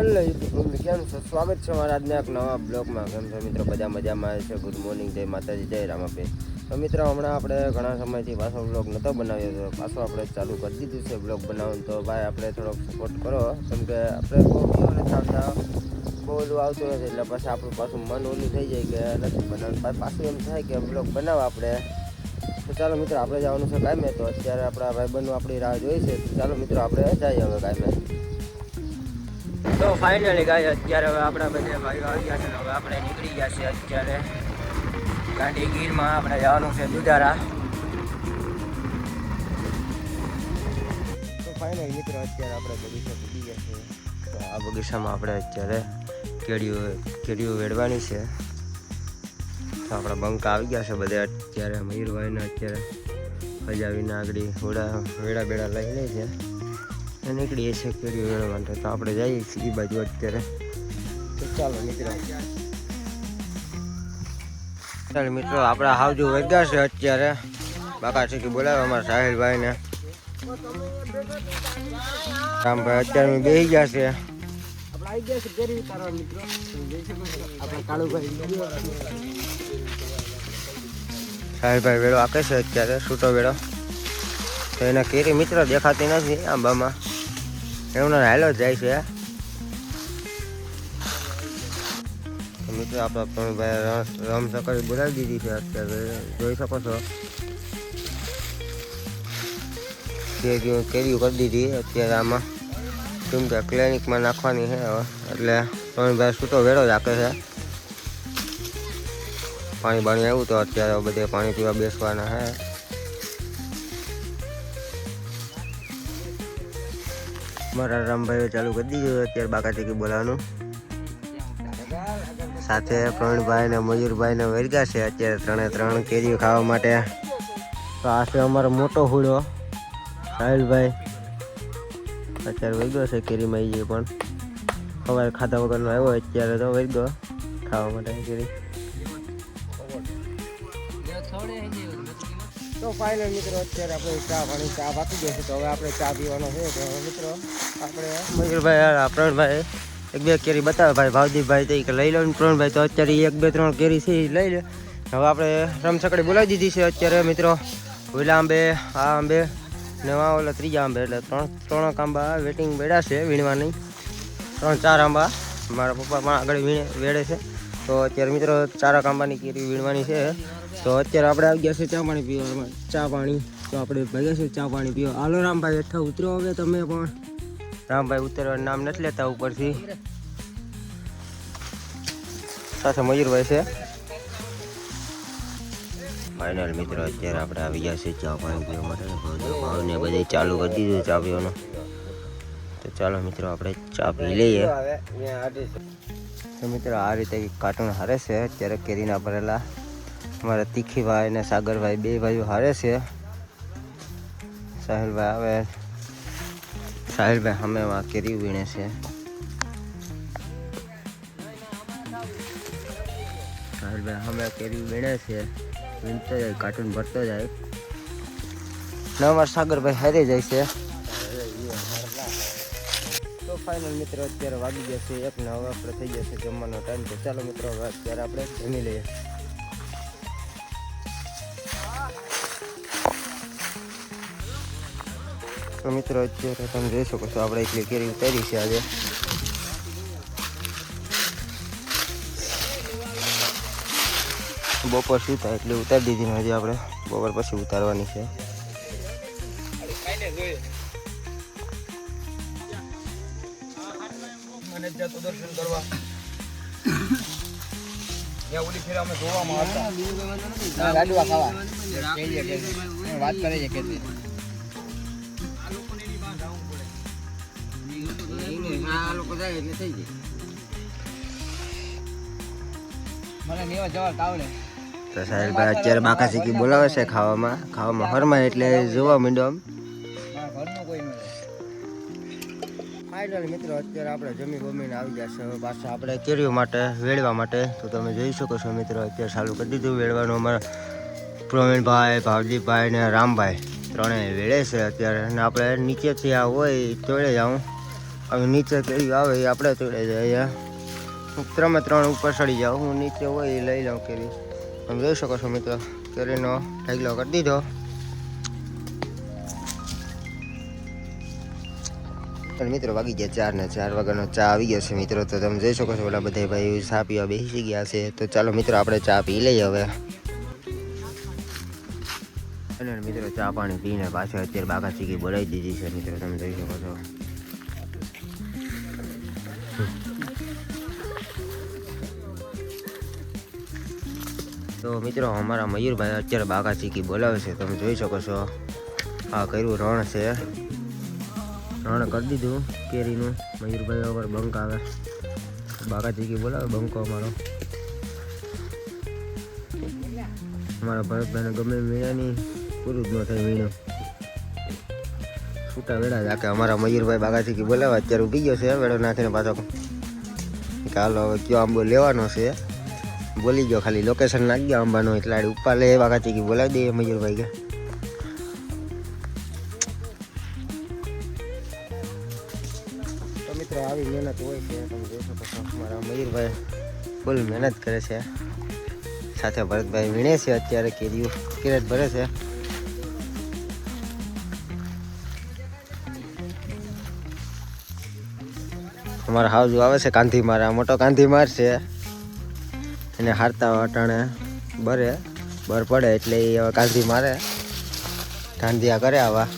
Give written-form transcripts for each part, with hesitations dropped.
Hello YouTube કેમ છો? સ્વાગત છે મારા આજના એક નવા બ્લોગમાં. કેમ છો મિત્રો? બધા મજામાં આવે છે? ગુડ મોર્નિંગ, જય માતાજી, જય રામાપીર. તો મિત્રો હમણાં આપણે ઘણા સમયથી પાછો બ્લોગ નહોતો બનાવ્યો, તો પાછો આપણે ચાલુ કરી દીધું છે બ્લોગ બનાવવાનું. તો ભાઈ આપણે થોડોક સપોર્ટ કરો, કેમ કે આપણે બહુ વિડીયો નથી આવતા, બહુ ઓલું આવતું નથી, એટલે પછી આપણું પાછું મન ઓલું થઈ જાય કે નથી બનાવવાનું. પાછું એમ થાય કે બ્લોગ બનાવો આપણે. તો ચાલો મિત્રો આપણે જવાનું છે કામે. તો અત્યારે આપણા ભાઈબંધો આપણી રાહ જોઈ છે. તો ચાલો મિત્રો આપણે જઈએ હવે કામે. તો ફાઇનલી ગાય અત્યારે હવે આપણા બધા ભાઈઓ આવી ગયા છે. હવે આપણે નીકળી ગયા છે અત્યારે ગાંધી ગીરમાં આપણે જવાનું છે દુધારા. તો ફાઇનલી મિત્રો અત્યારે આપણે બગીચા પૂરી ગયા છે. તો આ બગીચામાં આપણે અત્યારે કેરીઓ વેડવાની છે. તો આપણા બંકા આવી ગયા છે બધા અત્યારે. મયુરભાઈને અત્યારે હજાવીને આગળ વેડા બેડા લઈ લે છે, નીકળીએ છીએ કેરીઓ વેળવા માટે. તો આપણે જઈએ છીએ એ બાજુ અત્યારે. તો ચાલો મિત્રો આપણે હાવજુ વધ્યા છે અત્યારે. બાકા છે કે બોલાવે અમારા સાહિલભાઈને. રામભાઈ અત્યારે બેસી ગયા છે. સાહિલભાઈ વેળો આપે છે અત્યારે, છૂટો વેળો. તો એના કેરી મિત્ર દેખાતી નથી આંબામાં, એમનો હાલો જાય છે. મિત્રો આપણા પ્રવીણભાઈ રમસકડી બોલાવી દીધી છે અત્યારે, જોઈ શકો છો. કેરીઓ કરી દીધી અત્યારે આમાં, કેમ કે ક્લિનિકમાં નાખવાની છે હવે, એટલે પ્રવીણભાઈ છૂટો વેળો રાખે છે. પાણી બાણી આવ્યું તો અત્યારે બધે પાણી પીવા બેસવાના છે. મારા રામભાઈએ ચાલુ કરી દીધું અત્યારે બાકા ચીકી બોલાવાનું. સાથે પ્રવીણભાઈ ને મયુરભાઈ ને વર્ગા છે અત્યારે ત્રણ કેરીઓ ખાવા માટે. તો આ છે અમારો મોટો હુડો સાહિલભાઈ, અત્યારે વર્ગો છે કેરીમાં. એ પણ સવારે ખાધા વગરનો આવ્યો, અત્યારે તો વર્ગો ખાવા માટે કેરી. તો ફાઇનલ મિત્રો અત્યારે આપણે ચા બાકી ગયા છે. તો હવે આપણે ચા પીવાનો છે. તો મિત્રો આપણે મયુરભાઈ પ્રવીણભાઈ એક બે કેરી બતાવે ભાઈ ભાવદીપભાઈ તો કે લઈ લો ને પ્રવીણભાઈ. તો અત્યારે 1 2 3 કેરી છે એ લઈ લે. હવે આપણે રમસકડી બોલાવી દીધી છે અત્યારે મિત્રો. ઓલા આંબે, આ આંબે ને ઓલા ત્રીજા આંબે, એટલે ત્રણ આંબા વેટિંગ બેડા છે વીણવાની. 3-4 આંબા મારા પપ્પા પણ આગળ વેડે છે. તો અત્યારે મિત્રો 4 આંબાની કેરી વીણવાની છે. તો અત્યારે આપણે આવી ગયા છે ચા પાણી પીવામાં. ચા પાણી તો આપણે ભાગ્યા છે ચા પાણી પીવા. હાલો રામભાઈ હેઠા ઉતરો હવે તમે પણ. રામભાઈ ઉતરવાનું નામ નથી લેતા ઉપરથી. સાથે મયુરભાઈ છે. ફાઇનલ મિત્રો અત્યારે આપણે આવી ગયા છે ચા પાણી પીવા માટે. ભાવને બધે ચાલુ કરી દીધું ચા પીવાનું. તો ચાલો મિત્રો આપણે ચા પી લઈએ. તો મિત્રો આ રીતે કાર્ટૂન હારે છે અત્યારે કેરીના ભરેલા. અમારા તીખીભાઈ અને સાગરભાઈ બે ભાઈઓ હારે છે. સાહિલભાઈ આવે, સાહિલભાઈ અમે કેરી વીણે છે. સાહિલભાઈ અમે કેરી વીણે છે, વીણતો જાય કાર્ટૂન ભરતો જાય. ને અમારા સાગરભાઈ હારે જાય છે. તો ફાઇનલ મિત્રો અત્યારે વાગી ગયા છે 1 ને હવે આપણે થઈ જશે જમવાનો ટાઈમ. તો ચાલો મિત્રો હવે અત્યારે આપણે જમી લઈએ. તો મિત્રો અત્યારે તમે જોઈ શકો છો આપણે એટલી કેરી ઉતારી છે આજે. બપોર શું થાય એટલે ઉતારી દીધી ને હજી આપણે બપોર પછી ઉતારવાની છે. દર્શન કરવા ઓલી ફેર અમે જોવામાં આવતા લાડવા ખાવા વાત કરે છે કે આ લોકો જાય એટલે થઈ જાય. મને નીવા જવા કાવડે. તો સાહેબભાઈ અત્યારે બાકા ચીકી બોલાવે છે ખાવામાં હરમાય એટલે જોવા માંડ્યો આમ. ફાઇનલ મિત્રો અત્યારે આપણે જમી બમીને આવી જશે પાછા આપણે કેરીઓ માટે વેળવા માટે. તો તમે જોઈ શકો છો મિત્રો અત્યારે ચાલુ કરી દીધું વેળવાનું. અમારા પ્રવીણભાઈ, ભાવદીપભાઈ ને રામભાઈ ત્રણેય વેળે છે અત્યારે. અને આપણે નીચેથી આ હોય તોડે જાઉં હવે નીચે કેરી આવે એ આપણે તોડે જાય. અહીંયા 3 ઉપર ચડી જાઓ, હું નીચે હોય એ લઈ લઉં કેરી. તમે જોઈ શકો છો મિત્રો, કેરીનો ઢગલો કરી દીધો. અને મિત્રો વાગી ગયા 4 ને 4 વાગ્યાનો ચા આવી ગયો છે મિત્રો. તો તમે જોઈ શકો છો ઓલા બધા ભાઈ ચા પીવા બેસી ગયા છે. તો ચાલો મિત્રો આપણે ચા પી લઈએ હવે. અને મિત્રો ચા પાણી પીને પાછળ અત્યારે બાકા ચીકી બોલાવી દીધી છે મિત્રો, તમે જોઈ શકો છો. તો મિત્રો અમારા મયુરભાઈ અત્યારે બાકા ચીકી બોલાવે છે, તમે જોઈ શકો છો. આ કર્યું રણ છે, રણ કરી દીધું કેરીનું. મયુરભાઈ વગર બંક આવે, બાકા ચીકી બોલાવે બંકો અમારો. અમારા ભરતભાઈને ગમે વીણાની પૂરું જ ન થાય વીણું, છૂટા વેળા રાખે. અમારા મયુરભાઈ બાકા ચીકી બોલાવે અત્યારે ઊભી ગયો છે વેળો નાખીને પાછો. ચાલો હવે કયો આંબો લેવાનો છે બોલી ગયો, ખાલી લોકેશન નાખી ગયો આંબાનો, એટલે ઉપર લે બાકા ચીકી બોલાવી દઈએ મયુરભાઈ કે. તો મિત્રો આવી મહેનત હોય છે, તમે જોઈ શકો છો. મારા મયુરભાઈ ફૂલ મહેનત કરે છે, સાથે ભરતભાઈ વીણે છે અત્યારે કેરેટ ભરે છે. અમારા હાઉસ આવે છે કાંધી માર, મોટો કાંધી માર છે, એને હારતા અટાણે બર પડે એટલે એ હવે કાંધી મારે, ધાંધિયા કરે આવા.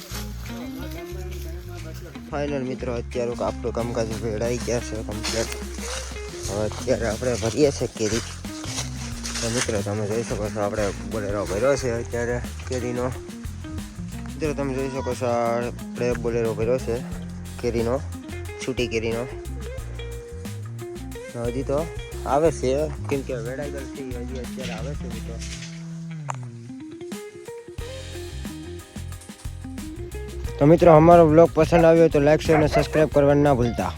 ફાઇનલ મિત્રો અત્યારે આપણું કામકાજ ભેળાઈ ગયા છે કમ્પ્લીટ. હવે અત્યારે આપણે ભરીએ છીએ કેરી. તો મિત્રો તમે જોઈ શકો છો આપણે બોલેરો ભર્યો છે અત્યારે કેરીનો. મિત્રો તમે જોઈ શકો છો આપણે બોલેરો ભર્યો છે કેરીનો, છૂટી કેરીનો. હજી તો આવે છે કેમ કે વેડાઈ ગલથી હજી અત્યારે આવે છે મિત્રો. તો મિત્રો અમારો બ્લોગ પસંદ આવ્યો તો લાઈક શેર અને સબસ્ક્રાઈબ કરવાનું ના ભૂલતા.